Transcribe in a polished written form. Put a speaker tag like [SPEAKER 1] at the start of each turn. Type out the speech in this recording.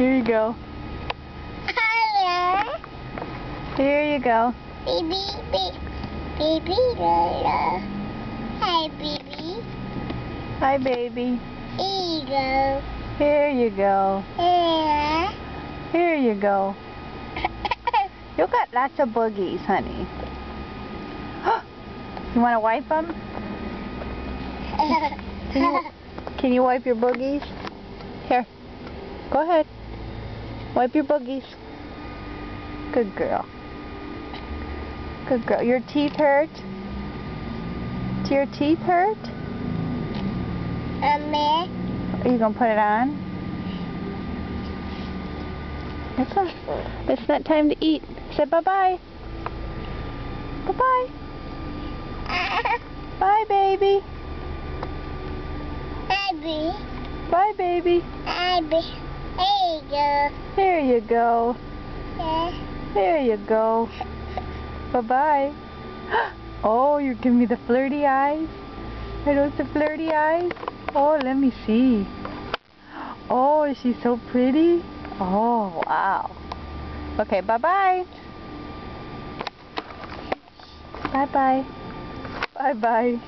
[SPEAKER 1] Here you go.
[SPEAKER 2] Hello.
[SPEAKER 1] Here you go.
[SPEAKER 2] Baby, baby, Lola. Hi, baby.
[SPEAKER 1] Hi, baby.
[SPEAKER 2] Here you go.
[SPEAKER 1] Here you go.
[SPEAKER 2] Here.
[SPEAKER 1] Here you go. You got lots of boogies, honey. You want to wipe them? Can you wipe your boogies? Here. Go ahead. Wipe your boogies. Good girl. Good girl. Your teeth hurt? Do your teeth hurt?
[SPEAKER 2] Mommy.
[SPEAKER 1] Are you going to put it on? It's not time to eat. Say bye-bye. Bye-bye. Bye, baby.
[SPEAKER 2] Baby.
[SPEAKER 1] Bye, baby.
[SPEAKER 2] Baby. Here you go.
[SPEAKER 1] Here you go.
[SPEAKER 2] Yeah.
[SPEAKER 1] There you go. Bye-bye. Oh, you're giving me the flirty eyes? Are those the flirty eyes? Oh, let me see. Oh, is she so pretty? Oh, wow. Okay, bye-bye. Bye-bye. Bye-bye.